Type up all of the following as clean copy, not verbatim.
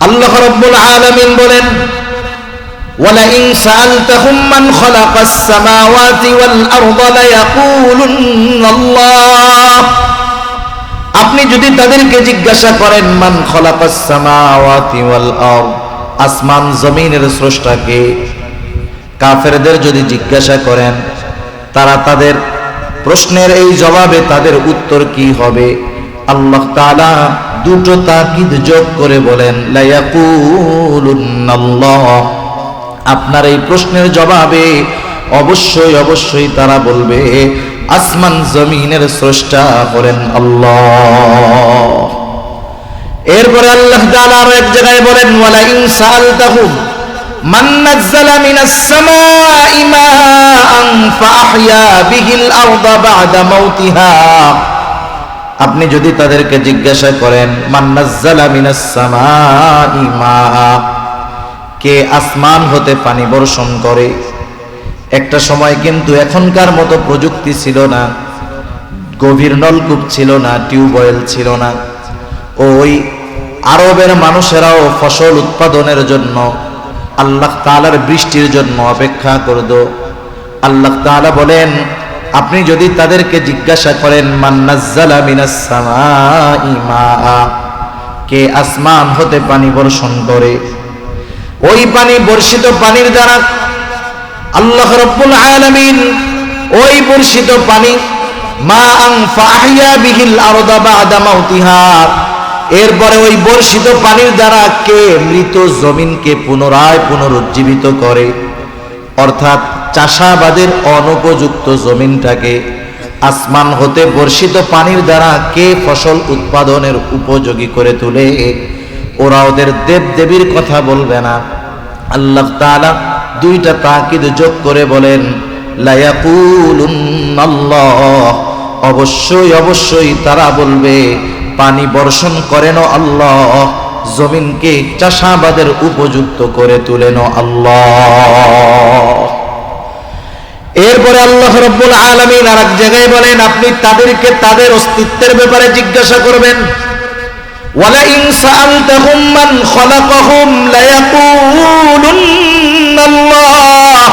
আল্লাহ রাব্বুল আলামিন বলেন, ওয়ালাইন সাআলতাহুম মান খালাকাস সামাওয়াতি ওয়াল আরদা লায়াকুলুন্নাল্লাহ। আপনি যদি তাদেরকে জিজ্ঞাসা করেন মান খালাকাস সামাওয়াতি ওয়াল আরদ, আসমান জমিনের স্রষ্টাকে, কাফেরদের যদি জিজ্ঞাসা করেন, তারা তাদের প্রশ্নের এই জবাবে তাদের উত্তর কি হবে? আল্লাহ তাআলা দুটো তাকিদ যোগ করে বলেন, লায়াকুলুন্নাল্লাহ। আপনার এই প্রশ্নের জবাবে অবশ্যই অবশ্যই তারা বলবে আসমান জমিনের স্রষ্টা হলেন আল্লাহ। এরপরে আল্লাহ তাআলা আরো এক জায়গায় বলেন, ওয়ালাইন সাআলতাহুম মান নাযালা মিনাস সামাই মাআন ফাআহইয়া বিহিল আরদা বা'দা মাউতিহা। আপনি যদি তাদেরকে জিজ্ঞাসা করেন মান নাযালা মিনাস সামাই মাআ, কে আসমান হতে পানি বর্ষণ করে। একটা সময় কিন্তু এখনকার মতো প্রযুক্তি ছিল না, গভীর নলকূপ ছিল না, টিউবওয়েল ছিল না। ওই আরবের মানুষেরাও ফসল উৎপাদনের জন্য আল্লাহ তাআলার বৃষ্টির জন্য অপেক্ষা করত। আল্লাহ তাআলা বলেন, আপনি যদি তাদেরকে জিজ্ঞাসা করেন মান নাযালা মিনাস সামাই মাআ, কে আসমান হতে পানি বর্ষণ করে, ওই পানি বর্ষিত পানির দ্বারা আল্লাহ রাব্বুল আলামিন ওই বর্ষিত পানি মাআন ফাআহইয়া বিহিল আরদা বা'দা মাউতিহা, এরপরে ওই বর্ষিত পানির দ্বারা কে মৃত জমিনকে পুনরায় পুনরুজ্জীবিত করে। অর্থাৎ চাষাবাদের অনুপযুক্ত জমিনটাকে আসমান হতে বর্ষিত পানির দ্বারা কে ফসল উৎপাদনের উপযোগী করে তোলে। ওরা ওদের দেব দেবীর কথা বলবে না। আল্লাহ তাআলা দুইটা তাকিদ যোগ করে বলেন, লায়াকুলুন্নাল্লাহ। অবশ্যই অবশ্যই তারা বলবে পানি বর্ষণ করেন আল্লাহ, জমিনকে চাষাবাদের উপযুক্ত করে তুলেন আল্লাহ। এরপরে আল্লাহ রাব্বুল আলামিন আরেক জায়গায় বলেন, আপনি তাদেরকে তাদের অস্তিত্বের ব্যাপারে জিজ্ঞাসা করবেন, ওয়ালাইন সাআলতাহুম মান খালাকাহুম লায়াকুলুন্নাল্লাহ।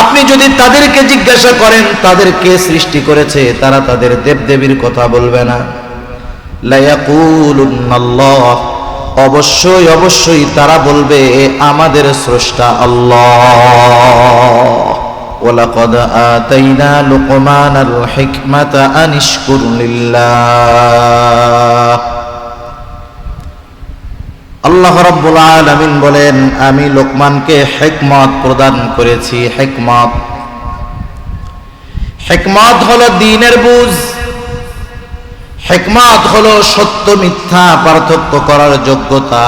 আপনি যদি তাদেরকে জিজ্ঞাসা করেন তাদেরকে সৃষ্টি করেছে, তারা তাদের দেবদেবীর কথা বলবে না। লায়াকুলুন্নাল্লাহ। অবশ্যই অবশ্যই তারা বলবে আমাদের স্রষ্টা আল্লাহ। ওয়ালাকাদ আতাইনা লুকমানাল হিকমাতা আনিশকুর লিল্লাহ। আল্লাহ রাব্বুল আলামিন বলেন, আমি লোকমানকে হিকমত প্রদান করেছি। হিকমত, হিকমত হলো দ্বীনের বুঝ, হিকমত হলো সত্য মিথ্যা পার্থক্য করার যোগ্যতা।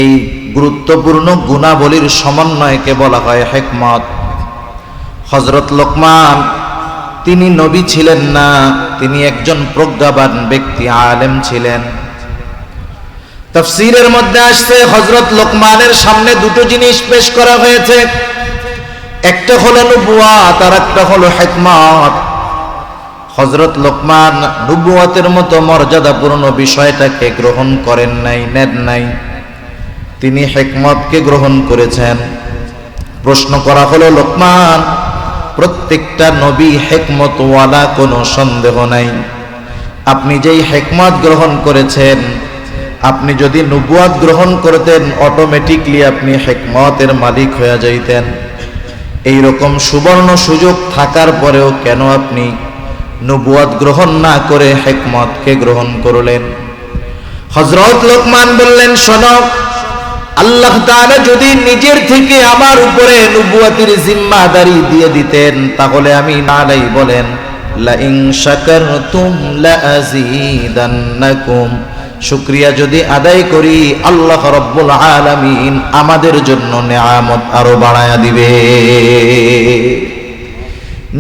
এই গুরুত্বপূর্ণ গুণাবলীর সমন্বয়কে বলা হয় হিকমত। হযরত লোকমান তিনি নবী ছিলেন না, তিনি একজন প্রজ্ঞাবান ব্যক্তি, আলেম ছিলেন। তাফসীরের মধ্যে আসছে হযরত লোকমানের সামনে দুটো জিনিস পেশ করা হয়েছে, একটা হলো নবুয়াত আর একটা হলো হিকমত। হযরত লোকমান নবুয়াতের মতো মর্যাদাপূর্ণ বিষয়টাকে গ্রহণ করেন নাই, নেন নাই, তিনি হিকমতকে গ্রহণ করেছেন। প্রশ্ন করা হলো, লোকমান, প্রত্যেকটা নবী হিকমতওয়ালা, কোনো সন্দেহ নাই। আপনি যেই হিকমত গ্রহণ করেছেন, আপনি যদি নবুয়াত গ্রহণ করতেন অটোমেটিকলি আপনি হিকমতের মালিক হয়ে যাইতেন। এই রকম সুবর্ণ সুযোগ থাকার পরেও কেন আপনি নবুয়াত গ্রহণ না করে হিকমতকে গ্রহণ করলেন? হযরত লোকমান বললেন, শোনো, আল্লাহ তাআলা যদি নিজের থেকে আমার উপরে নবুয়াতের জিম্মাদারি দিয়ে দিতেন তাহলে আমি নালাই বলেন, লা ইন শাকারতুম লা আযীদান্নাকুম। শুকরিয়া যদি আদায় করি আল্লাহ রাব্বুল আলামিন আমাদের জন্য নেয়ামত আরো বাড়ায়া দিবে।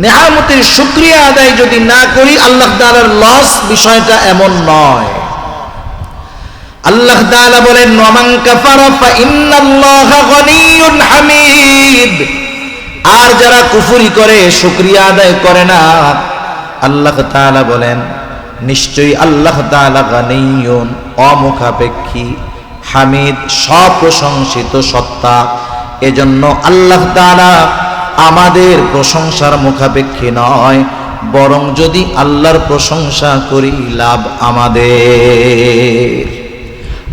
নেয়ামতের শুকরিয়া আদায় যদি না করি আল্লাহ তাআলার লস বিষয়টা এমন নয়। আল্লাহ তাআলা বলেন, ওয়ামান কাফারা ফা ইন্নাল্লাহা গনিয়্যুন হামিদ। আর যারা কুফরি করে, শুকরিয়া আদায় করে না, আল্লাহ তাআলা বলেন নিশ্চয়ই আল্লাহ তাআলা গনিয়্যুন, অমুখাপেক্ষী, হামিদ সপ্রশংসিত সত্তা। এজন্য আল্লাহ তাআলা আমাদের প্রশংসার মুখাপেক্ষী নয়, বরং যদি আল্লাহর প্রশংসা করি লাভ আমাদের।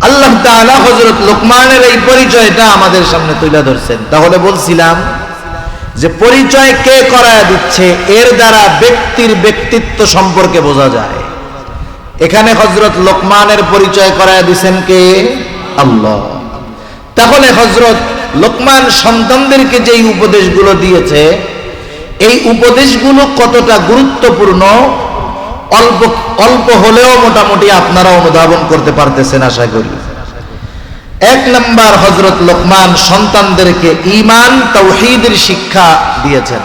আল্লাহ তাআলা হযরত লোকমানের এই পরিচয়টা আমাদের সামনে তুলে ধরছেন। তাহলে বলছিলাম যে পরিচয় কে করায় দিচ্ছে, এর দ্বারা ব্যক্তির ব্যক্তিত্ব সম্পর্কে বোঝা যায়। এখানে হযরত লোকমানের পরিচয় করায় দিচ্ছেন কে? আল্লাহ। তাহলে হযরত লোকমান সন্তানদেরকে যেই উপদেশগুলো দিয়েছে, এই উপদেশগুলো কতটা গুরুত্বপূর্ণ অল্প অল্প হলেও মোটামুটি আপনারা অনুধাবন করতে পারতেছেন আশা করি। এক নাম্বার, হযরত লোকমান সন্তানদেরকে ঈমান তাওহীদের শিক্ষা দিয়েছেন।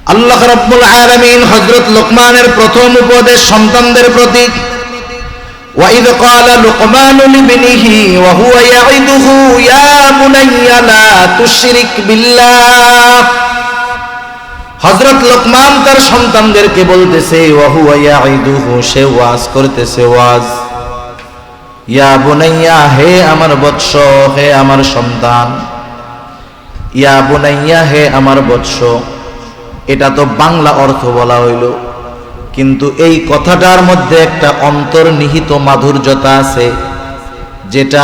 আল্লাহ রাব্বুল আলামিন হযরত লোকমানের প্রথম উপদেশ সন্তানদের প্রতি, وَإِذْ قَالَ لُقْمَانُ لِابْنِهِ وَهُوَ يَعِظُهُ يَا بُنَيَّ لَا تُشْرِكْ بِاللَّهِ। হযরত লোকমান তার সন্তানদেরকে বলতেছে, وَهُوَ يَعِظُهُ, সে ওয়াজ করতেছে, ওয়াজ, ইয়া বুনাইয়া, হে আমার বৎস, হে আমার সন্তান, ইয়া বুনাইয়া, হে আমার বৎস। এটা তো বাংলা অর্থ বলা হইল, কিন্তু এই কথাটার মধ্যে একটা অন্তর্নিহিত মাধুর্যতা আছে, যেটা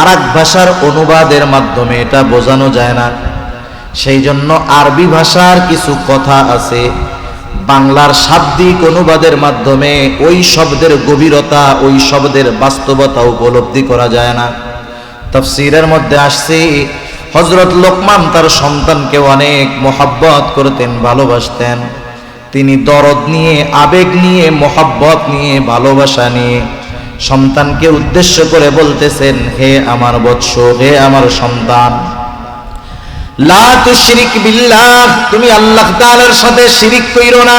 আরেক ভাষার অনুবাদের মাধ্যমে এটা বোঝানো যায় না। সেই জন্য আরবি ভাষার কিছু কথা আছে, বাংলার শাব্দিক অনুবাদের মাধ্যমে ওই শব্দের গভীরতা, ওই শব্দের বাস্তবতা উপলব্ধি করা যায় না। তাফসীরের মধ্যে আসছে, হযরত লোকমান তার সন্তানকে অনেক মোহাব্বত করতেন, ভালোবাসতেন। তিনি দরদ নিয়ে, আবেগ নিয়ে, মোহাব্বত নিয়ে, ভালোবাসা নিয়ে সন্তানকে উদ্দেশ্য করে বলতেছেন, হে আমার বৎস, হে আমার সন্তান, লা তুশরিক বিল্লাহ, তুমি আল্লাহ তাআলার সাথে শিরিক কইরো না।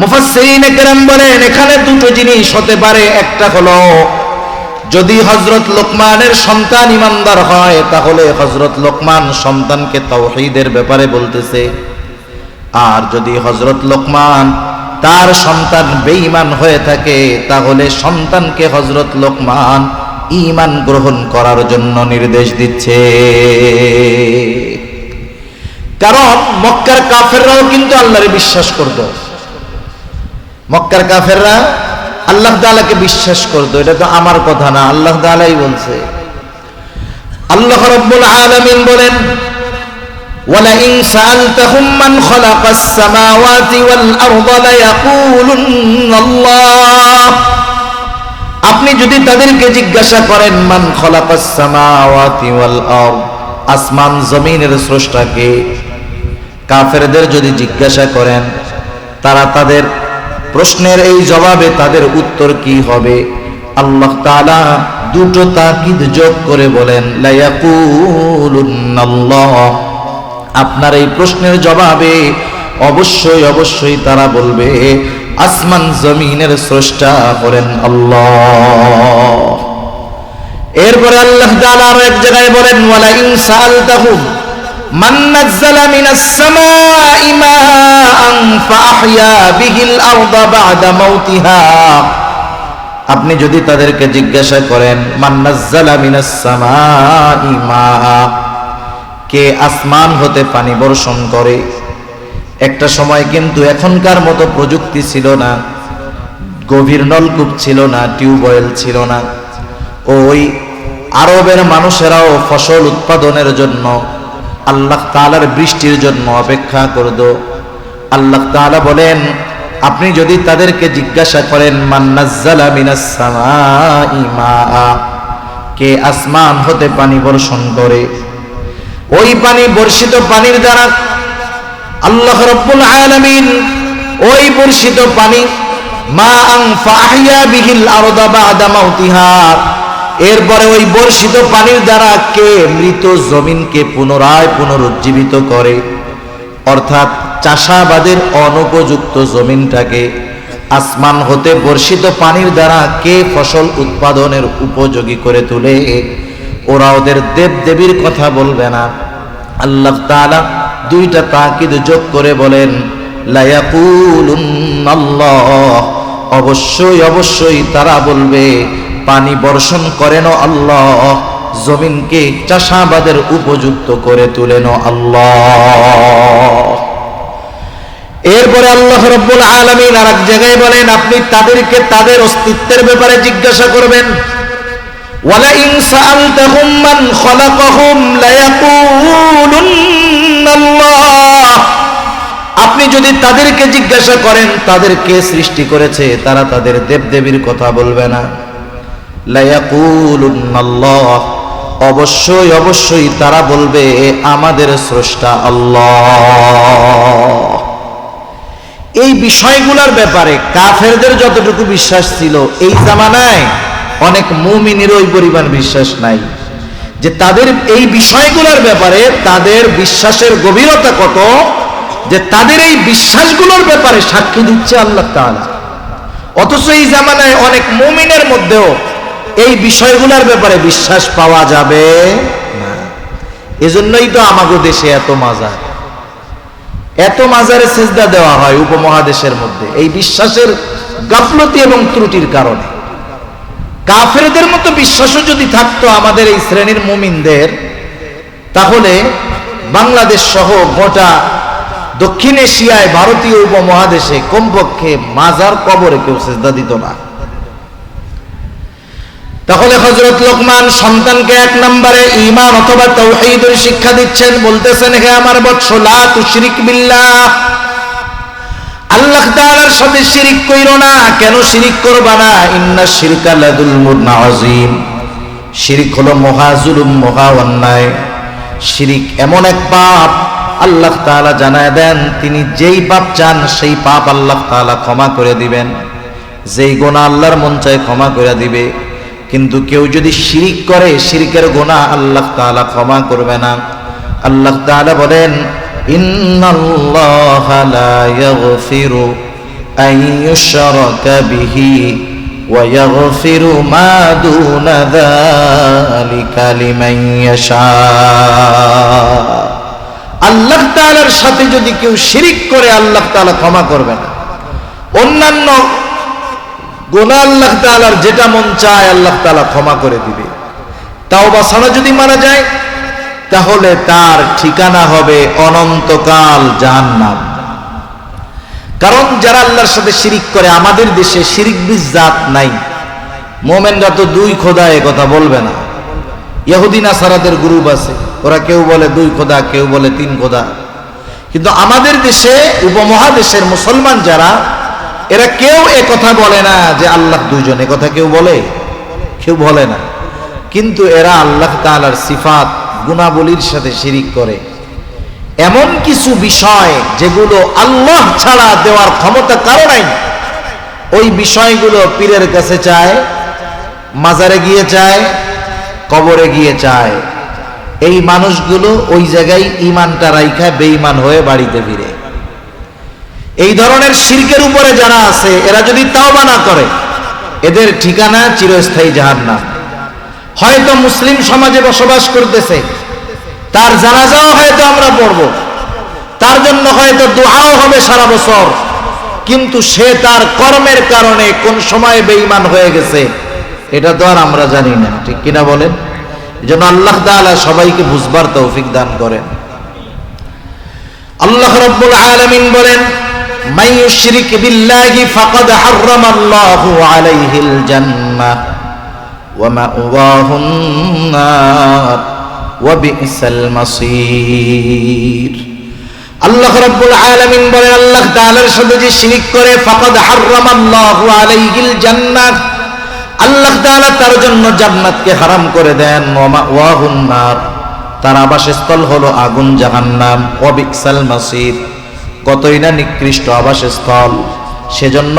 মুফাসসিরিনে কেরাম বলেন, এখানে দুটো জিনিস হতে পারে। একটা হলো, যদি হযরত লোকমানের সন্তান ঈমানদার হয়, তাহলে হযরত লোকমান সন্তানকে তাওহীদের ব্যাপারে বলতেছে। আর যদি হযরত লোকমান তার সন্তান বেঈমান হয়ে থাকে, তাহলে সন্তানকে হযরত লোকমান ঈমান গ্রহণ করার জন্য নির্দেশ দিচ্ছে। কারণ মক্কার কাফেররাও কিন্তু আল্লাহরে বিশ্বাস করত। মক্কার কাফেররা আল্লাহ তাআলাকে বিশ্বাস করত। এটা তো আমার কথা না, আল্লাহ তাআলাই বলছে। আল্লাহ রাব্বুল আলামিন বলেন, وَلَئِنْ سَأَلْتَهُمْ مَنْ خَلَقَ السَّمَاوَاتِ وَالْأَرْضَ لَيَقُولُنَّ اللَّهُ। আপনি যদি তাদেরকে জিজ্ঞাসা করেন, মান খালাকাস সামাওয়াতি ওয়াল আরদ, আসমান জমিনের স্রষ্টা কে, কাফেরদের যদি জিজ্ঞাসা করেন, তারা তাদের প্রশ্নের এই জবাবে তাদের উত্তর কি হবে? আল্লাহ তাআলা দুটো তাকিদ যোগ করে বলেন, লা ইয়াকুলুন্নাল্লাহ। আপনার এই প্রশ্নের জবাবে অবশ্যই অবশ্যই তারা বলবে, আসমান জমিনের স্রষ্টা হলেন আল্লাহ। এরপরে আল্লাহ তাআলা আরো এক জায়গায় বলেন, ওয়ালা ইন সাআলতাহুম মান নাযালা মিনাস সামাই মাআন ফাআহইয়া বিহিল আরদা বা'দা মাউতিহা। আপনি যদি তাদেরকে জিজ্ঞাসা করেন, মান নাযালা মিনাস সামাই মাআ, কে আসমান হতে পানি বর্ষণ করে। একটা সময় কিন্তু এখনকার মতো প্রযুক্তি ছিল না, গভীর নলকূপ ছিল না, টিউবওয়েল ছিল না। ওই আরবের মানুষেরাও ফসল উৎপাদনের জন্য আল্লাহ তাআলার বৃষ্টির জন্য অপেক্ষা করত। আল্লাহ তাআলা বলেন, আপনি যদি তাদেরকে জিজ্ঞাসা করেন, মান নাযালা মিনাস সামাই মাআ, কে আসমান হতে পানি বর্ষণ করে। ওই পানি, বর্ষিত পানির দ্বারা আল্লাহ রাব্বুল আলামিন ওই বর্ষিত পানি মাআন ফাআহইয়া বিহিল আরদা বা'দা মাউতিহা, এরপরে ওই বর্ষিত পানির দ্বারা কে মৃত জমিনকে পুনরায় পুনরুজ্জীবিত করে। অর্থাৎ চাষাবাদের অনুপযুক্ত জমিনটাকে আসমান হতে বর্ষিত পানির দ্বারা কে ফসল উৎপাদনের উপযোগী করে তোলে। ওরা ওদের দেব দেবীর কথা বলবে না। আল্লাহ তাআলা দুইটা তাকিদ যোগ করে বলেন, লা ইয়াকুলুন্নাল্লাহ, অবশ্যই অবশ্যই তারা বলবে, পানি বর্ষণ করেন আল্লাহ, জমিনকে চাষাবাদের উপযুক্ত করে তুলেন আল্লাহ। এরপরে আল্লাহ রাব্বুল আলামিন আরেক জায়গায় বলেন, আপনি তাদেরকে তাদের অস্তিত্বের ব্যাপারে জিজ্ঞাসা করবেন। ওয়ালা ইন সাআলতাহুম মান খালাকাহুম লায়াকুলুন্নাল্লাহ। আপনি যদি তাদেরকে জিজ্ঞাসা করেন তাদের কে সৃষ্টি করেছে, তারা তাদের দেবদেবীর কথা বলবে না। লায়াকুলুন্নাল্লাহ, অবশ্যই অবশ্যই তারা বলবে আমাদের স্রষ্টা আল্লাহ। এই বিষয়গুলোর ব্যাপারে কাফেরদের যতটুকু বিশ্বাস ছিল, এই জামানায় অনেক মুমিনের ওই পরিমাণ বিশ্বাস নাই। যে তাদের এই বিষয়গুলোর ব্যাপারে তাদের বিশ্বাসের গভীরতা কত, যে তাদের এই বিশ্বাসগুলোর ব্যাপারে সাক্ষী দিচ্ছে আল্লাহ তাআলা। অথচ এই জামানায় অনেক মুমিনের মধ্যেও এই বিষয়গুলোর ব্যাপারে বিশ্বাস পাওয়া যাবে না। এজন্যই তো আমাদের দেশে এত মাজারে সিজদা দেওয়া হয় উপমহাদেশের মধ্যে, এই বিশ্বাসের গাফলতি এবং ত্রুটির কারণে। কাফেরদের মতো বিশ্বাসও যদি থাকতো আমাদের এই শ্রেণীর মুমিনদের, তাহলে বাংলাদেশ সহ গোটা দক্ষিণ এশিয়ায়, ভারতীয় উপমহাদেশে কমপক্ষে মাজার কবরে কেউ সিজদা দিত না। তাহলে হযরত লোকমান সন্তানকে 1 নম্বরে ঈমান অথবা তাওহীদের শিক্ষা দিচ্ছেন, বলতেছেন, হে আমার বৎস, লা তুশরিক বিল্লাহ, আল্লাহ তাআলার সাথে শিরিক কইরো না। কেন শিরিক করবা না? ইন্নাশ শিরকা লাযুলমুন আযীম, শিরিক হলো মহা জুলুম, মহা অন্যায়। শিরিক এমন এক পাপ, আল্লাহ তাআলা জানায় দেন তিনি যেই পাপ চান সেই পাপ আল্লাহ তাআলা ক্ষমা করে দিবেন, যেই গুনাহ আল্লাহর মন চায় ক্ষমা করে দিবে। কিন্তু কেউ যদি শিরিক করে, শিরিকের গুনাহ আল্লাহ তাআলা ক্ষমা করবে না। আল্লাহ তাআলা বলেন, ইন্নাল্লাহা লা ইয়াগফিরু আন ইউশরাকা বিহি ওয়া ইয়াগফিরু মা দুনা যালিকা লিমান ইয়াশা। আল্লাহ তাআলার সাথে যদি কেউ শিরিক করে আল্লাহ তাআলা ক্ষমা করবে না। অন্যান্য গুনাহ আল্লাহ তাআলার যেটা মন চায় আল্লাহ তাআলা ক্ষমা করে দিবে। তাওবা ছাড়া যদি মারা যায় তাহলে তার ঠিকানা হবে অনন্তকাল জাহান্নাম। কারণ যারা আল্লাহর সাথে শিরিক করে, আমাদের দেশে শিরিক বিজাত নাই। মুমিনরা তো 2 খোদা, এ কথা বলবে না। ইহুদি নাসারাদের গ্রুপ আছে, ওরা কেউ বলে 2 খোদা, কেউ বলে 3 খোদা। কিন্তু আমাদের দেশে উপমহাদেশের মুসলমান যারা, এরা কেউ এ কথা বলে না যে আল্লাহ 2 জন, এ কথা কেউ বলে? কেউ বলে না। কিন্তু এরা আল্লাহ তাআলার সিফাত গুণাবলীর সাথে শিরিক করে। এমন কিছু বিষয় যেগুলো আল্লাহ ছাড়া দেওয়ার ক্ষমতা কারো নাই, ওই বিষয়গুলো পীরের কাছে চায়, মাজারে গিয়ে চায়, কবরে গিয়ে চায়। এই মানুষগুলো ওই জায়গায় ঈমানটা রাইখা বেঈমান হয়ে বাড়িতে ফিরে। এই ধরনের শিরকের উপরে যারা আছে, এরা যদি তাওবা না করে, এদের ঠিকানা চিরস্থায়ী জাহান্নাম। হয়তো মুসলিম সমাজে বসবাস করতেছে, তার জানাজাও হয়তো আমরা পড়ব, তার জন্য হয়তো দোয়াও হবে সারা বছর, কিন্তু সে তার কর্মের কারণে কোন সময় বেঈমান হয়ে গেছে এটা তো আর আমরা জানি না, ঠিক কিনা বলেন? এজন্য আল্লাহ তাআলা সবাইকে বুঝবার তৌফিক দান করেন। আল্লাহ রাব্বুল আলামিন বলেন, মান ইউশরিক বিল্লাহি ফাকাদ হারামাল্লাহু আলাইহিল জান্নাহ ওয়া মাওয়াহুন নার ওয়া বিসাল মাসীর। আল্লাহ রাব্বুল আলামিন বলেন, আল্লাহ তাআলার সাথে যে শিরক করে, ফাকাদ হারামাল্লাহু আলাইহিল জান্নাহ, আল্লাহ তাআলা তার জন্য জান্নাতকে হারাম করে দেন। ওয়া মাওয়াহুন নার, তার আবাসস্থল হলো আগুন জাহান্নাম। ওয়া বিসাল মাসীর, কতই না নিকৃষ্ট আবাসস্থল। সেজন্য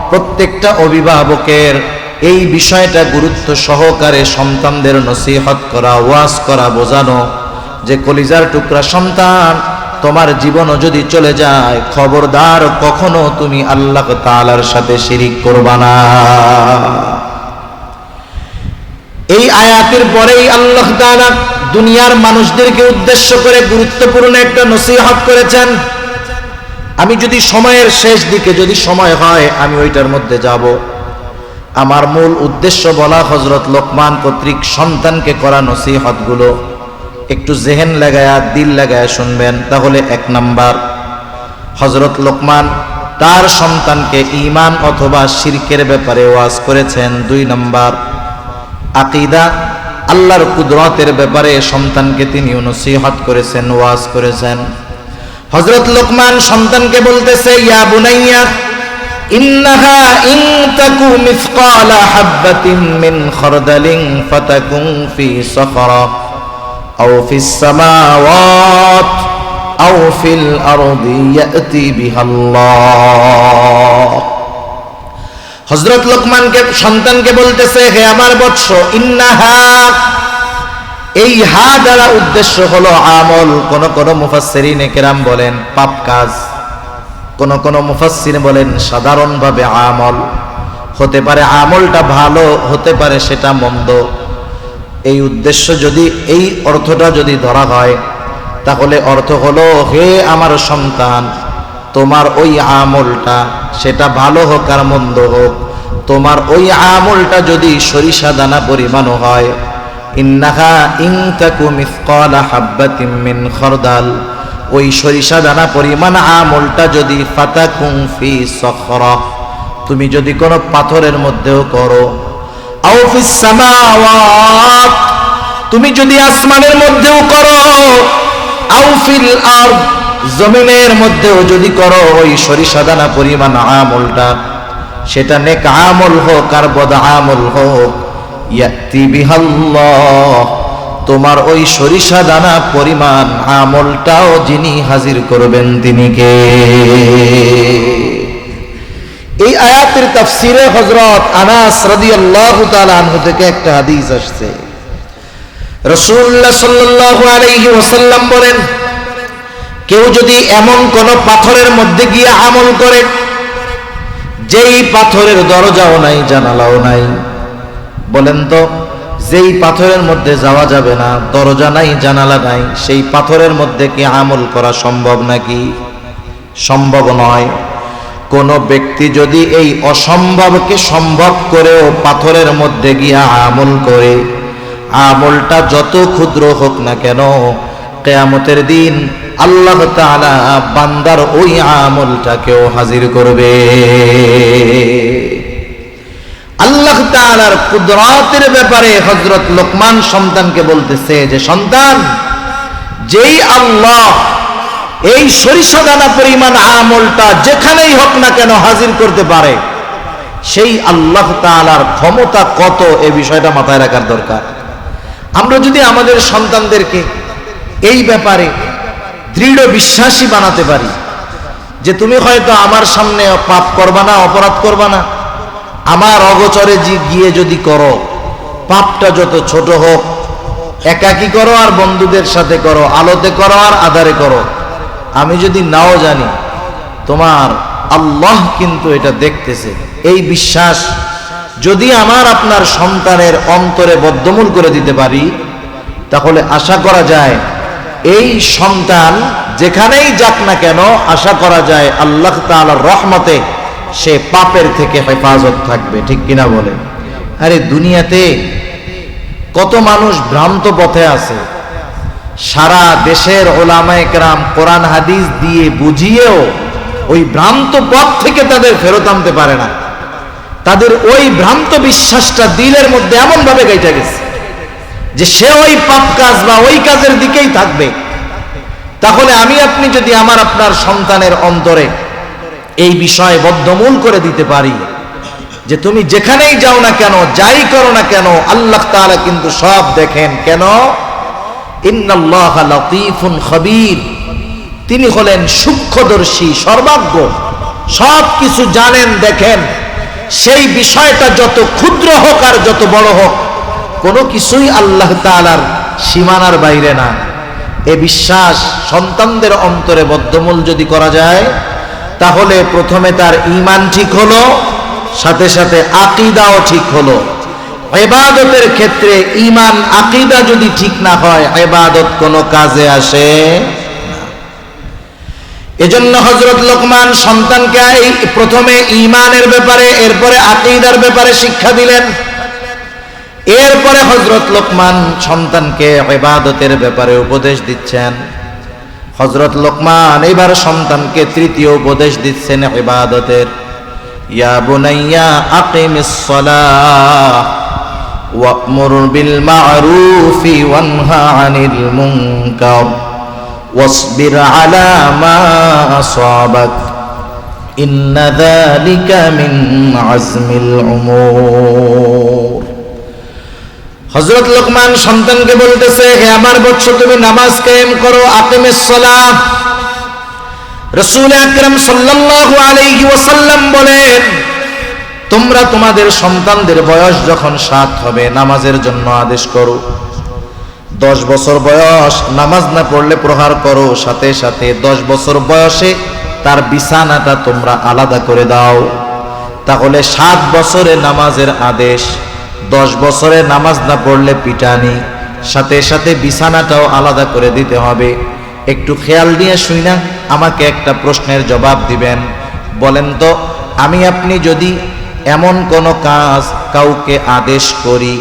প্রত্যেকটা অভিভাবকের এই বিষয়টা গুরুত্ব সহকারে সন্তানদের নসিহত করা, ওয়াজ করা, বোঝানো যে কলিজার টুকরা সন্তান, তোমার জীবনও যদি চলে যায়, খবরদার কখনো তুমি আল্লাহ তাআলার সাথে শিরিক করবা না। এই আয়াতের পরেই আল্লাহ তাআলা দুনিয়ার মানুষদেরকে উদ্দেশ্য করে গুরুত্বপূর্ণ একটা নসিহত করেছেন। আমি যদি সময়ের শেষ দিকে যদি সময় হয় আমি ওইটার মধ্যে যাব। আমার মূল উদ্দেশ্য বলা হযরত লোকমান কর্তৃক সন্তানকে করা নসিহতগুলো একটু জেহেন লাগায়া দিল লাগায়া শুনবেন। তাহলে 1 নাম্বার, হযরত লোকমান তার সন্তানকে ঈমান অথবা শিরকের ব্যাপারে ওয়াজ করেছেন। 2 নাম্বার, আকীদা আল্লাহর কুদরতের ব্যাপারে সন্তানকে তিনি নসিহত করেছেন, ওয়াজ করেছেন। হযরত লোকমান সন্তানকে বলতেছে, ইয়া বুনাইয়া ইন্নাহা ইন তাকু মিসকালা হাববাতিন মিন খারদালিন ফাতাকুন ফি সাখরা আও ফিস সামাওয়াত আও ফিল আরদি ইয়াতি বিহাল্লাহ। হযরত লোকমানকে সন্তানকে বলতেছে, হে আমার বৎস, ইন্নাহা, এই হা দ্বারা উদ্দেশ্য হলো আমল। কোন কোন মুফাসসিরিনে কেরাম বলেন পাপ কাজ, কোন কোন মুফাসসির বলেন সাধারণভাবে আমল হতে পারে, আমলটা ভালো হতে পারে সেটা মন্দ। এই উদ্দেশ্য যদি, এই অর্থটা যদি ধরা হয় তাহলে অর্থ হলো, হে আমার সন্তান, তোমার ওই আমলটা সেটা ভালো হোক আর মন্দ হোক, তোমার ওই আমলটা যদি সরিষা দানা পরিমাণও হয়, ইন্নাহা ইন তাকু মিসকালা হাববাতিন মিন খারদাল, ওই সরিষা দানা পরিমাণ আমলটা যদি ফাতাকুন ফি সাখরা, তুমি যদি কোনো পাথরের মধ্যেও করো, আও ফিস সামাওয়াত, তুমি যদি আসমানের মধ্যেও করো, আও ফিল আরদ, জমিনের মধ্যেও যদি করো, ওই সরিষা দানা পরিমাণ আমলটা, সেটা নেক আমল হোক আর বদ আমল হোক, ইয়াতি বিহাল্লাহ, তোমার ওই সরিষা দানা পরিমাণ আমলটাও যিনি হাজির করবেন তিনি কে? এই আয়াতের তাফসিরে হযরত আনাস রাদিয়াল্লাহু তাআলা আনহু থেকে একটা হাদিস আসছে। রাসূলুল্লাহ সাল্লাল্লাহু আলাইহি ওয়াসাল্লাম বলেন, কেউ যদি এমন কোন পাথরের মধ্যে গিয়ে আমল করে যেই পাথরের দরজাও নাই জানালাও নাই, বলেন তো যেই পাথরের মধ্যে যাওয়া যাবে না, দরজা নাই জানালা নাই, সেই পাথরের মধ্যে কি আমল করা সম্ভব নাকি? সম্ভব নয়। কোন ব্যক্তি যদি এই অসম্ভবকে সম্ভব করেও পাথরের মধ্যে গিয়া আমল করে, আমলটা যত ক্ষুদ্র হোক না কেন, কিয়ামতের দিন আল্লাহ তাআলা বান্দার ওই আমলটাকেও হাজির করবে। আল্লাহ তাআলার কুদরতের ব্যাপারে হযরত লোকমান সন্তানকে বলতেছে যে, সন্তান, যেই আল্লাহ এই সরিষা দানা পরিমাণ আমলটা যেখানেই হোক না কেন হাজির করতে পারে, সেই আল্লাহ তাআলার ক্ষমতা কত, এই বিষয়টা মাথায় রাখার দরকার। আমরা যদি আমাদের সন্তানদেরকে এই ব্যাপারে দৃঢ় বিশ্বাসী বানাতে পারি যে তুমি হয়তো আমার সামনে পাপ করবা না, অপরাধ করবা না, আমার অগোচরে গিয়ে যদি করো, পাপটা যত ছোট হোক, একাকী করো আর বন্ধুদের সাথে করো, আলোতে করো আর আধারে করো, আমি যদি নাও জানি তোমার আল্লাহ কিন্তু এটা দেখতেছে, এই বিশ্বাস যদি আমার আপনার সন্তানের অন্তরে বদ্ধমূল করে দিতে পারি, তাহলে আশা করা যায় এই সন্তান যেখানেই যাক না কেন, আশা করা যায় আল্লাহ তাআলার রহমতে সে পাপের থেকে হেফাজত থাকবে। ঠিক কিনা বলে? আরে দুনিয়াতে কত মানুষ ভ্রান্ত পথে আছে, সারা দেশের ওলামায়ে কেরাম কোরআন হাদিস দিয়ে বুঝিয়েও ওই ভ্রান্ত পথ থেকে তাদের ফেরত আনতে পারে না। তাদের ওই ভ্রান্ত বিশ্বাসটা দিলের মধ্যে এমন ভাবে গাইতে গেছে যে সে ওই পাপ কাজ বা ওই কাজের দিকেই থাকবে। তাহলে আমি আপনি যদি আমার আপনার সন্তানের অন্তরে এই বিষয়ে বদ্ধমূল করে দিতে পারি যে তুমি যেখানেই যাও না কেন, যাই করো না কেন, আল্লাহ তাআলা কিন্তু সব দেখেন। কেন? ইন্নাল্লাহা লাতীফুন খবীর, তিনি হলেন সূক্ষ্মদর্শী, সর্বাজ্ঞ, সব কিছু জানেন, দেখেন। সেই বিষয়টা যত ক্ষুদ্র হোক আর যত বড় হোক, কোনো কিছুই আল্লাহ তাআলার সীমানার বাইরে না। এ বিশ্বাস সন্তানদের অন্তরে বদ্ধমূল যদি করা যায়, তাহলে প্রথমে তার ঈমান ঠিক হলো, সাথে সাথে আকীদাও ঠিক হলো। ইবাদতের ক্ষেত্রে ঈমান আকীদা যদি ঠিক না হয়, ইবাদত কোনো কাজে আসে না। এজন্য হযরত লোকমান সন্তানকে প্রথমে ঈমানের ব্যাপারে, এরপরে আকীদার ব্যাপারে শিক্ষা দিলেন। এরপরে হযরত লোকমান সন্তানকে ইবাদতের ব্যাপারে উপদেশ দিচ্ছেন। হযরত লোকমান এবার সন্তানকে তৃতীয় উপদেশ দিচ্ছেন ইবাদতের। ইয়া বুনাইয়া আকিমিস সালাহ ওয়া'মুর বিল মা'রুফি ওয়ানহা আনিল মুনকার ওয়াসবির আলা মা আসাবাক ইন্না যালিকা মিন আজমিল উমুর। হযরত লোকমান সন্তানকে বলতেছে, হে আমার বৎস, তুমি নামাজ কায়েম করো, আকিমিস সালাহ। রাসূল আকরাম সাল্লাল্লাহু আলাইহি ওয়াসাল্লাম বলেন, তোমরা তোমাদের সন্তানদের বয়স যখন 7 হবে নামাজের জন্য আদেশ করো। 10 বছর বয়স নামাজ না পড়লে প্রহার করো, সাথে সাথে 10 বছর বয়সে তার বিছানাটা তোমরা আলাদা করে দাও। তাহলে 7 বছরে নামাজের আদেশ, 10 বছরে নামাজ না পড়লে পিটানি, সাথে সাথে বিছানাটাও আলাদা করে দিতে হবে। একটু খেয়াল দিয়ে শুইনা আমাকে একটা প্রশ্নের জবাব দিবেন। বলেন তো, আমি আপনি যদি এমন কোনো কাজ কাউকে আদেশ করি,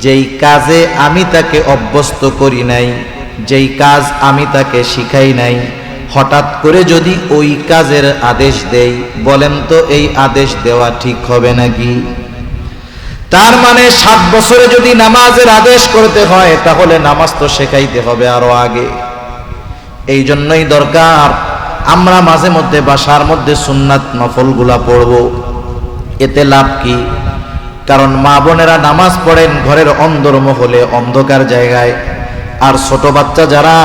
যেই কাজে আমি তাকে অভ্যস্ত করি নাই, যেই কাজ আমি তাকে শিখাই নাই, হঠাৎ করে যদি ওই কাজের আদেশ দেই, বলেন তো এই আদেশ দেওয়া ঠিক হবে নাকি? তার মানে 7 বছরে যদি নামাজের আদেশ করতে হয়, তাহলে নামাজ তো শেখাইতে হবে আরো আগে। এই জন্যই দরকার আমরা মাঝে মধ্যে বাসার মধ্যে সুন্নাত নফলগুলা পড়ব। এতে লাভ কি? কারণ মা বোনেরা নামাজ পড়েন ঘরের অন্দরমহলে, অন্ধকার জায়গায়। আর ছোট বাচ্চা যারা,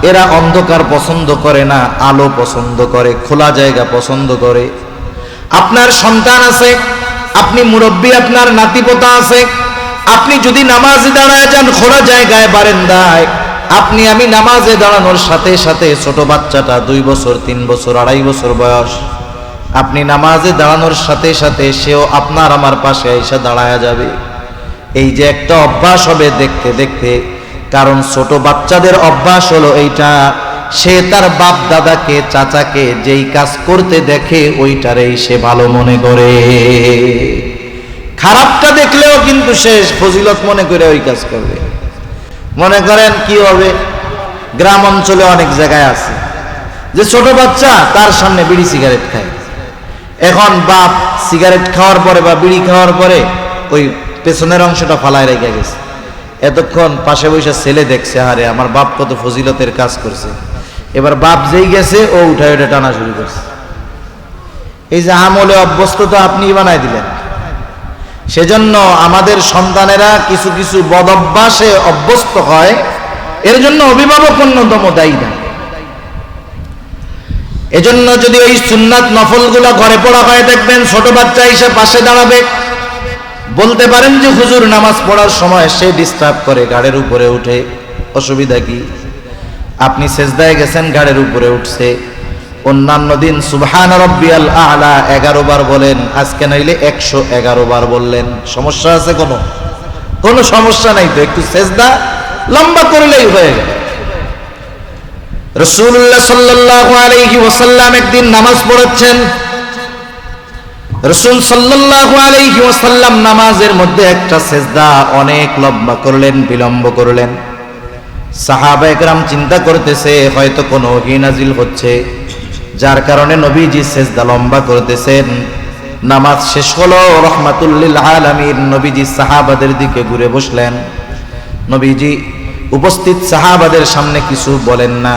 এরা অন্ধকার পছন্দ করে না, আলো পছন্দ করে, খোলা জায়গা পছন্দ করে। আপনার সন্তান আছে, আপনি মুরব্বী, আপনার নাতিপোতা আছে, আপনি যদি নামাজে দাঁড়ায় যান খোলা জায়গায়, বারান্দায়, আপনি আমি নামাজে দাঁড়ানোর সাথে সাথে ছোট বাচ্চাটা 2 বছর 3 বছর 2.5 বছর বয়স, আপনি নামাজে দাঁড়ানোর সাথে সাথে সেও আপনার আমার পাশে এসে দাঁড়ায়া যাবে। এই যে একটা অভ্যাস হবে দেখতে দেখতে। কারণ ছোট বাচ্চাদের অভ্যাস হলো এইটা, সে তার বাপ দাদাকে, চাচাকে যেই কাজ করতে দেখে ওইটারেই সে ভালো মনে করে। খারাপটা দেখলেও কিন্তু সে ফজিলত মনে করে ওই কাজ করবে। মনে করেন কি হবে, গ্রাম অঞ্চলে অনেক জায়গায় আছে যে ছোট বাচ্চা তার সামনে বিড়ি সিগারেট খায়। এখন বাপ সিগারেট খাওয়ার পরে বা বিড়ি খাওয়ার পরে ওই পেছনের অংশটা ফালায় রেখে গেছে। এতক্ষণ পাশে বসে ছেলে দেখছে, আরে আমার বাপ কত ফজিলতের কাজ করছে। এবার বাপ যেই গেছে ও উঠায় ওটা টানা শুরু করছে। এই যে আমলে অভ্যস্ততা আপনি বানাই দিলেন। সেজন্য আমাদের সন্তানেরা কিছু কিছু বদ অভ্যাসে অভ্যস্ত হয়, এর জন্য অভিভাবক অন্যতম দায়ী না। এজন্য যদি ওই সুন্নাত নফলগুলো ঘরে পড়া হয়, দেখবেন ছোট বাচ্চা এসে পাশে দাঁড়াবে। বলতে পারেন যে হুজুর নামাজ পড়ার সময় সে ডিস্টার্ব করে, গাড়ির উপরে উঠে, অসুবিধা কি? আপনি সেজদায় গেছেন, গাড়ির উপরে উঠছে। অন্যান্য দিন সুবহান রাব্বিয়াল আ'লা 11 বার বলেন, আজকে নাইলে 111 বার বললেন, সমস্যা আছে? কোনো সমস্যা নাই তো, একটু সেজদা লম্বা করলেই হয়ে গেল। রাসূলুল্লাহ সাল্লাল্লাহু আলাইহি ওয়াসাল্লাম একদিন নামাজ পড়াচ্ছেন। রাসূল সাল্লাল্লাহু আলাইহি ওয়াসাল্লাম নামাজের মধ্যে একটা সেজদা অনেক লম্বা করলেন, বিলম্ব করলেন। সাহাবা একরাম চিন্তা করতেছে হয়তো কোনো ওহী নাজিল হচ্ছে, যার কারণে নবীজি সেজদা লম্বা করতেছেন। নামাজ শেষ হলো, রাহমাতুল লিল আলামিন নবীজি সাহাবাদের দিকে ঘুরে বসলেন। নবীজি উপস্থিত সাহাবাদের সামনে কিছু বলেন না,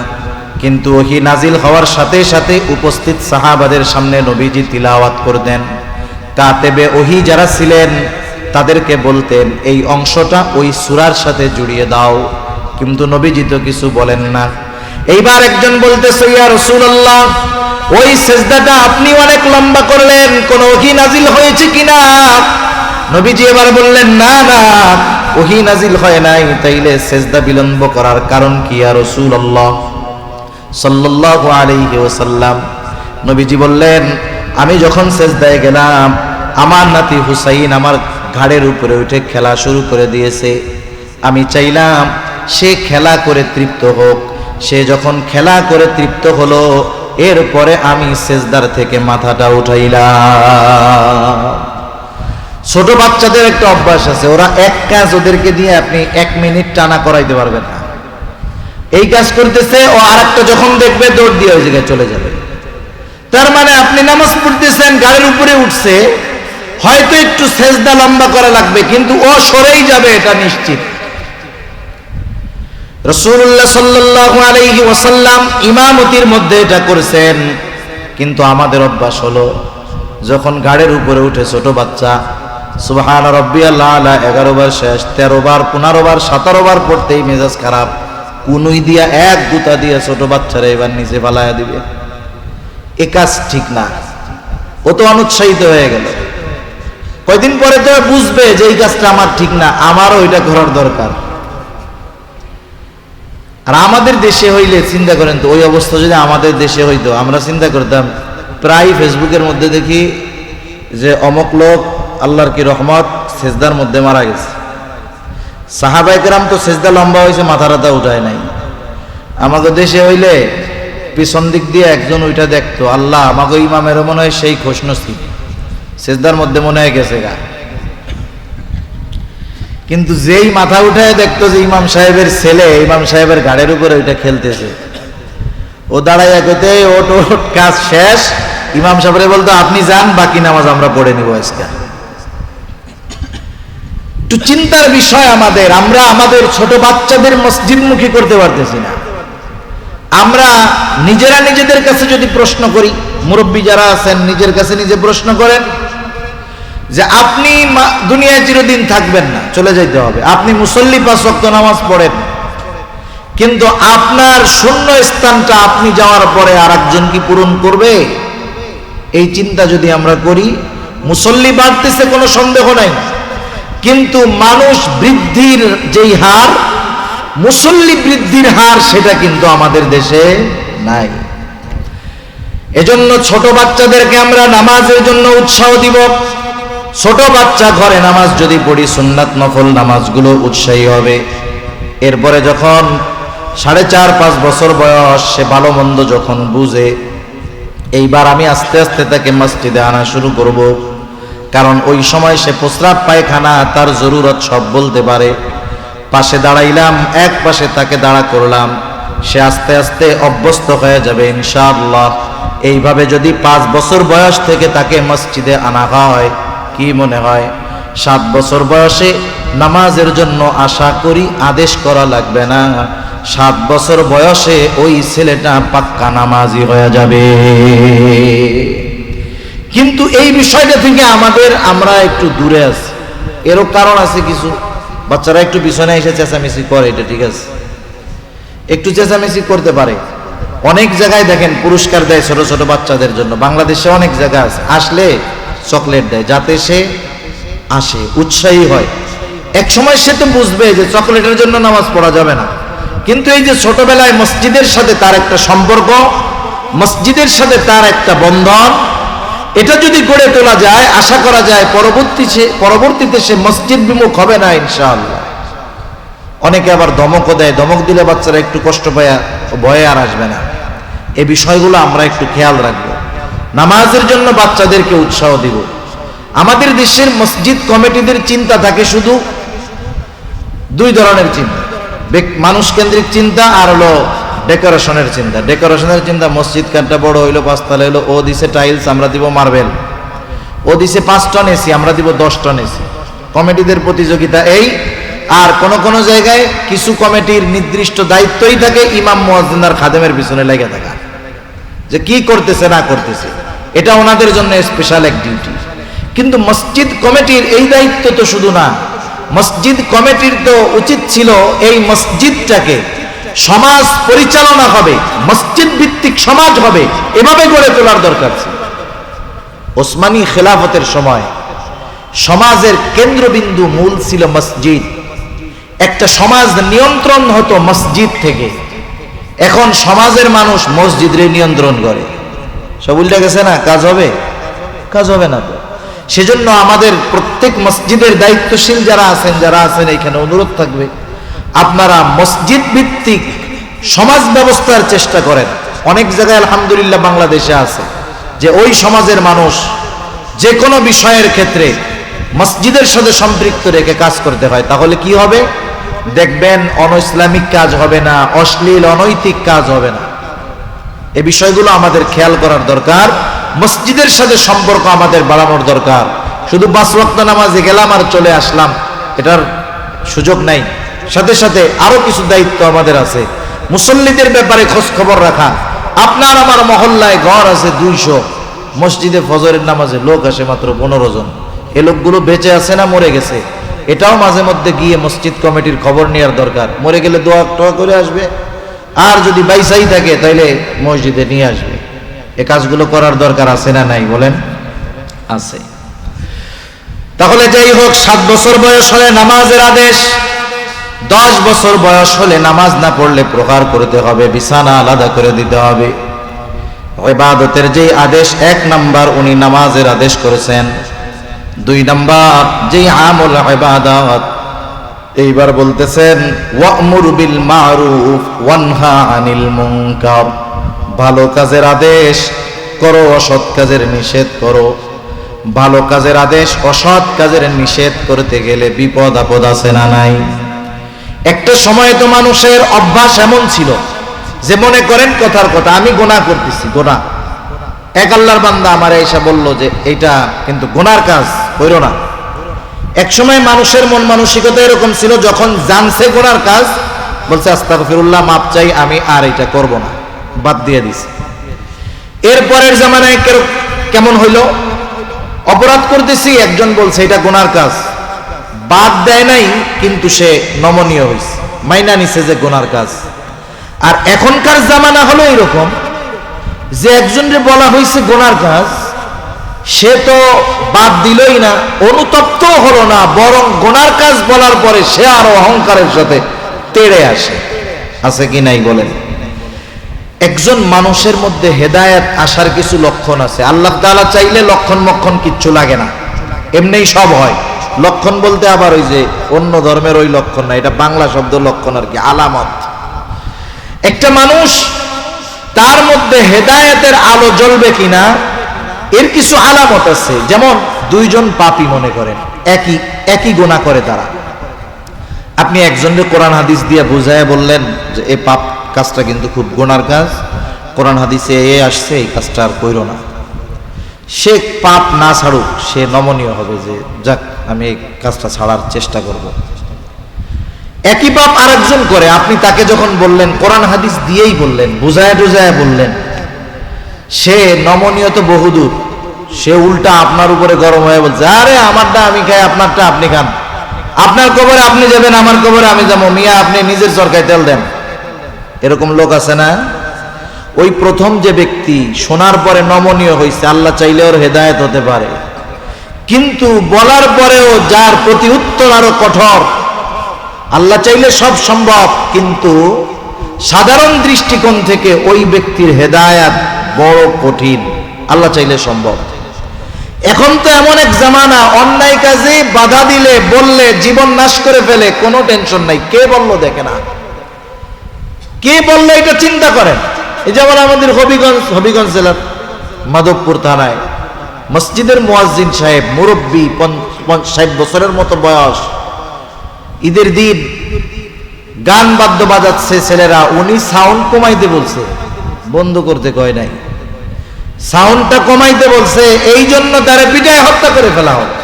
কিন্তু ওহী নাজিল হওয়ার সাথে সাথে উপস্থিত সাহাবাদের সামনে নবীজি তিলাওয়াত করতেন। কাতেবে ওহী যারা ছিলেন তাদেরকে বলতেন এই অংশটা ওই সূরার সাথে জুড়িয়ে দাও, কিন্তু নবীজি তো কিছু বলেন না। এইবার একজন বলতেছে, ইয়া রাসূলুল্লাহ, ওই সেজদাটা আপনি অনেক লম্বা করলেন, কোন ওহী নাজিল হয়েছে কিনা? নবীজি এবার বললেন, না না, ওহী নাজিল হয় নাই। তাইলে সেজদা বিলম্ব করার কারণ কি ইয়া রাসূলুল্লাহ সাল্লাল্লাহু আলাইহি ওয়াসাল্লাম? নবীজি বললেন, আমি যখন সেজদায় গেলাম, আমার নাতি হুসাইন আমার ঘাড়ের উপরে উঠে খেলা শুরু করে দিয়েছে। আমি চাইলাম সে খেলা করে তৃপ্ত হোক। সে যখন খেলা করে তৃপ্ত হলো, এরপরে আমি সেজদার থেকে মাথাটা উঠাইলাম। ছোট বাচ্চাদের একটা অভ্যাস আছে, ওরা এক কাজ ওদেরকে দিয়ে আপনি 1 মিনিট টানা করাইতে পারবেন না। এই কাজ করতেছে, ও আরেকটা যখন দেখবে দৌড় দিয়ে ওই জায়গায় চলে যাবে। তার মানে আপনি নামাজ পড়তেছেন, গাড়ির উপরে উঠছে, হয়তো একটু সেজদা লম্বা করা লাগবে, কিন্তু ও সরেই যাবে এটা নিশ্চিত। রাসূলুল্লাহ সাল্লাল্লাহু আলাইহি ওয়াসাল্লাম ইমামতির মধ্যে এটা করেছেন। কিন্তু আমাদের অভ্যাস হলো, যখন গাড়ির উপরে উঠে ছোট বাচ্চা সুবহান রাব্বিয়াল আলা 11 বার শেষ, 13 বার, 15 বার, 17 বার পড়তেই মেজাজ খারাপ, কুনুই দিয়া এক গুতা দিয়ে ছোট বাচ্চারা এবার নিচে ফালায়া দিবে। এ কাজ ঠিক না। ও তো অনুৎসাহিত হয়ে গেল। কয়দিন পরে তো বুঝবে যে এই কাজটা আমার ঠিক না, আমারও এটা করার দরকার। আর আমাদের দেশে হইলে চিন্তা করেন তো, ওই অবস্থা যদি আমাদের দেশে হইতো, আমরা চিন্তা করতাম, প্রায় ফেসবুকের মধ্যে দেখি যে অমুক লোক আল্লাহর কি রহমত সেজদার মধ্যে মারা গেছে। সাহাবায়ে কেরাম তো সেজদা লম্বা হয়েছে, মাথা রাতা উঠায় নাই। আমাদের দেশে হইলে পিছন দিক দিয়ে একজন ওইটা দেখতো, আল্লাহ আমাকে ইমামের মনে হয় সেই খুশনসিব, সেজদার মধ্যে মনে হয় গেছে গা। কিন্তু যেই মাথা উঠায় দেখতো যে ইমাম সাহেবের ছেলে ইমাম সাহেবের গাড়ির উপরে ওইটা খেলতেছে, ও দাঁড়াইয়া কইতে ওট ওট কাজ শেষ। ইমাম সাহেবরে বলতো আপনি যান, বাকি নামাজ আমরা পড়ে নিব আজকে। একটু চিন্তার বিষয় আমাদের, আমরা আমাদের ছোট বাচ্চাদের মসজিদমুখী করতে পারতেছি না। আমরা নিজেরা নিজেদের কাছে যদি প্রশ্ন করি, মুরব্বী যারা আছেন নিজের কাছে নিজে প্রশ্ন করেন যে আপনি দুনিয়ায় চিরদিন থাকবেন না, চলে যাইতে হবে। আপনি মুসল্লি 5 ওয়াক্ত নামাজ পড়েন, কিন্তু আপনার শূন্য স্থানটা আপনি যাওয়ার পরে আরেকজন কি পূরণ করবে? এই চিন্তা যদি আমরা করি, মুসল্লি বাড়তেছে কোনো সন্দেহ নাই, কিন্তু মানুষ বৃদ্ধির যেই হার, মুসল্লি বৃদ্ধির হার, সেটা কিন্তু আমাদের দেশে নাই। এজন্য ছোট বাচ্চাদেরকে আমরা নামাজের জন্য উৎসাহ দিব। ছোট বাচ্চা ঘরে নামাজ যদি পড়ি, সুন্নাত নফল নামাজগুলো উৎসাহী হবে। এরপরে যখন 4.5-5 বছর বয়স, সে ভালো মন্দ যখন বুঝে, এইবার আমি আস্তে আস্তে তাকে মসজিদে আনা শুরু করব। কারণ ওই সময় সে প্রস্রাব পায়খানা তার জরুরত সব বলতে পারে। পাশে দাঁড়াইলাম, এক পাশে তাকে দাঁড়া করলাম, সে আস্তে আস্তে অভ্যস্ত হয়ে যাবে ইনশাআল্লাহ। এইভাবে যদি 5 বছর বয়স থেকে তাকে মসজিদে আনা হয়, কি মনে হয় 7 বছর বয়সে নামাজের জন্য আশা করি আদেশ করা লাগবে না, 7 বছর বয়সে ওই ছেলেটা পাক্কা নামাজি হয়ে যাবে। কিন্তু এই বিষয়টা থেকে আমরা একটু দূরে আছি। এরও কারণ আছে কিছু। বাচ্চারা একটু পিছনে এসে চেঁচামেচি করে, এটা ঠিক আছে, একটু চেঁচামেচি করতে পারে। অনেক জায়গায় দেখেন পুরস্কার দেয় ছোট ছোট বাচ্চাদের জন্য, বাংলাদেশে অনেক জায়গা আছে, আসলে চকলেট দেয় যাতে সে আসে, উৎসাহী হয়। এক সময় সে তো বুঝবে যে চকলেটের জন্য নামাজ পড়া যাবে না, কিন্তু এই যে ছোটবেলায় মসজিদের সাথে তার একটা সম্পর্ক, মসজিদের সাথে তার একটা বন্ধন, এটা যদি গড়ে তোলা যায়, আশা করা যায় পরবর্তীতে সে মসজিদ বিমুখ হবে না ইনশাআল্লাহ। অনেকে আবার ধমকও দেয়, ধমক দিলে বাচ্চারা একটু কষ্ট পায়, ভয়ে আর আসবে না। এই বিষয়গুলো আমরা একটু খেয়াল রাখবো। নামাজের জন্য বাচ্চাদেরকে উৎসাহ দিব। আমাদের দেশের মসজিদ কমিটিদের চিন্তা থাকে শুধু 2 ধরনের চিন্তা, মানুষ কেন্দ্রিক চিন্তা আর হলো ডেকোরেশনের চিন্তা। ডেকোরেশনের চিন্তা, মসজিদ কাঠটা বড় হইলো, 5 তলা হইলো, ও দিছে টাইলস, আমরা দিব মার্বেল, ও দিছে 5 টন এসি, আমরা দিব 10 টন এসি। কমিটিদের প্রতিযোগিতা এই। আর কোন জায়গায় কিছু কমিটির নির্দিষ্ট দায়িত্বই থাকে ইমাম মুয়াজ্জিন আর খাদেমের পিছনে লেগে থাকা, যে কি করতেছে না করতেছে, এটা ওনাদের জন্য স্পেশাল এক ডিউটি। কিন্তু মসজিদ কমিটির এই দায়িত্ব তো শুধু না, মসজিদ কমিটির তো উচিত ছিল এই মসজিদটাকে সমাজ পরিচালনা হবে, মসজিদ ভিত্তিক সমাজ হবে, এভাবে গড়ে তোলার দরকার ছিল। ওসমানী খেলাফতের সময় সমাজের কেন্দ্রবিন্দু মূল ছিল মসজিদ। একটা সমাজ নিয়ন্ত্রণ হতো মসজিদ থেকে। এখন সমাজের মানুষ মসজিদে নিয়ন্ত্রণ করে, সব উল্টে গেছে না? কাজ হবে? কাজ হবে না তো। সেজন্য আমাদের প্রত্যেক মসজিদের দায়িত্বশীল যারা আছেন এখানে অনুরোধ থাকবে, আপনারা মসজিদ ভিত্তিক সমাজ ব্যবস্থার চেষ্টা করেন। অনেক জায়গায় আলহামদুলিল্লাহ বাংলাদেশে আছে যে ওই সমাজের মানুষ যে কোনো বিষয়ের ক্ষেত্রে মসজিদের সাথে সম্পৃক্ত রেখে কাজ করতে হয়, তাহলে কি হবে? দেখবেন অনইসলামিক কাজ হবে না, অশ্লীল অনৈতিক কাজ হবে না। এই বিষয়গুলো আমাদের খেয়াল করার দরকার। মসজিদের সাথে সম্পর্ক আমাদের বাড়ানোর দরকার। শুধু 5 ওয়াক্ত নামাজে গেলাম আর চলে আসলাম, এটার সুযোগ নাই। সাথে সাথে আরো কিছু দায়িত্ব আমাদের আছে। মুসল্লিদের ব্যাপারে খোঁজ খবর রাখা। আপনার আমার মহল্লায় ঘর আছে 200, মসজিদে ফজরের নামাজে লোক আসে মাত্র 15 জন। এ লোকগুলো বেঁচে আছে না মরে গেছে? এটাও মাঝে মধ্যে গিয়ে মসজিদ কমিটির খবর নেওয়ার দরকার। মরে গেলে দোয়া টোয়া করে আসবে, আর যদি বাইসাই থাকে তাইলে মসজিদে নিয়ে আসবে। এ কাজগুলো করার দরকার আছে না নাই বলেন? আছে। তাহলে যাই হোক, 7 বছর বয়স হলে নামাজের আদেশ, 10 বছর বয়স হলে নামাজ না পড়লে প্রহার করতে হবে, বিছানা আলাদা করে দিতে হবে। ইবাদতের যে আদেশ, 1 নাম্বার উনি নামাজের আদেশ করেছেন। 2 নাম্বার যে আমল ইবাদত, এইবার বলতেছেন ওয়া'মুর বিল মারুফ ওয়ানহা আনিল মুনকার, ভালো কাজের আদেশ করো, অসৎ কাজের নিষেধ করো। ভালো কাজের আদেশ, অসৎ কাজের নিষেধ করতে গেলে বিপদ আপদ আছে না নাই? একটা সময় তো মানুষের অভ্যাস এমন ছিল যে মনে করেন কথার কথা, আমি গুনাহ করতেছি, গুনাহ। এক আল্লাহর বান্দা আমারে এসে বলল যে এটা কিন্তু গুনার কাজ, কইরো না। এক সময় মানুষের মন মানসিকতা এরকম ছিল, যখন জানছে গুনার কাজ বলছে আস্তাগফিরুল্লাহ, মাপ চাই, আমি আর এটা করব না, বাদ দিয়ে দিছে। এরপরের জামানায় কেমন হইল? অপরাধ করতেছি, একজন বলছে এটা গুনার কাজ, বাদ দেয় নাই, কিন্তু সে নমনীয় হয়েছে, মাইনা নিছে যে গুনার কাজ। আর এখনকার জামানা হলো এরকম যে একজনকে বলা হয়েছে গুনার কাজ, সে তো বাদ দিলই না, অনুতপ্ত হলো না, বরং গুনার কাজ বলার পরে সে আরো অহংকারের সাথে তেড়ে আসে। আছে কি নাই বলেন? একজন মানুষের মধ্যে হেদায়েত আসার কিছু লক্ষণ আছে। আল্লাহ তাআলা চাইলে লক্ষণ মক্ষণ কিচ্ছু লাগে না, এমনিই সব হয়। লক্ষণ বলতে আবার ওই যে অন্য ধর্মের ওই লক্ষণ না, এটা বাংলা শব্দ লক্ষণ আর কি, আলামত। একটা মানুষ তার মধ্যে হেদায়েতের আলো জ্বলবে কিনা এর কিছু আলামত আছে। যেমন 2 জন পাপী মনে করেন, একই গুনাহ করে তারা, আপনি একজনকে কোরআন হাদিস দিয়ে বুঝায় বললেন যে এই পাপ কাজটা কিন্তু খুব গুনার কাজ, কোরআন হাদিসে আসছে, এই কাজটা আর কইরো না। সে পাপ না ছাড়ুক, সে নমনীয় হবে যে যাক আমি এই কাজটা ছাড়ার চেষ্টা করব। একই পাপ আরেকজন করে, আপনি তাকে যখন বললেন, কোরআন হাদিস দিয়েই বললেন, বুঝায় টুজায় বললেন, সে নমনীয় তো বহুদূর, সে উল্টা আপনার উপরে গরম হয়ে বলছে আরে আমারটা আমি খাই, আপনারটা আপনি খান, আপনার কবরে আপনি যাবেন, আমার কবরে আমি যাবো, মিয়া আপনি নিজের চরকায় তেল দেন। এরকম লোক আছে না? ওই প্রথম যে ব্যক্তি শোনার পরে নমনীয় হয়েছে, আল্লাহ চাইলে ওর হেদায়েত হতে পারে, কিন্তু বলার পরেও যার প্রতি উত্তর আরো কঠোর। আল্লাহ চাইলে সব সম্ভব, কিন্তু সাধারণ দৃষ্টিকোণ থেকে ওই ব্যক্তির হেদায়েত বড় কঠিন। আল্লাহ চাইলে সম্ভব। এখন তো এমন এক জামানা, অন্যায় কাজে বাধা দিলে বললে জীবন নাশ করে ফেলে, কোনো টেনশন নাই, কে বললো দেখে না, কে বললো এটা চিন্তা করেন। এই যেমন আমাদের হবিগঞ্জ জেলার মাধবপুর থানায় মসজিদের মুয়াজ্জিন সাহেব, মুরব্বী, 60 বছরের মতো বয়স, ঈদের দিন গান বাদ্য বাজাচ্ছে ছেলেরা, উনি সাউন্ড কমাইতে বলছে, বন্ধ করতে কয় নাই, সাউন্ডটা কমাইতে বলছে, এই জন্য তারে পিটায় হত্যা করে ফেলা হলো।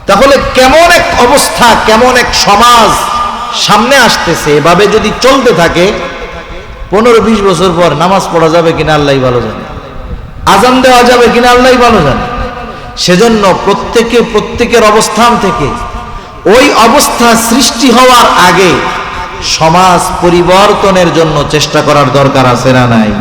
তাহলে কেমন এক অবস্থা, কেমন এক সমাজ সামনে আসতেছে। এভাবে যদি চলতে থাকে 15-20 বছর পর নামাজ পড়া যাবে কিনা আল্লাহই ভালো জানে, আজান দেওয়া যাবে কিনা আল্লাহই ভালো জানে। সেজন্য প্রত্যেকের অবস্থান থেকে ওই অবস্থা সৃষ্টি হওয়ার আগে সমাজ পরিবর্তনের জন্য চেষ্টা করার দরকার আছে না নাই?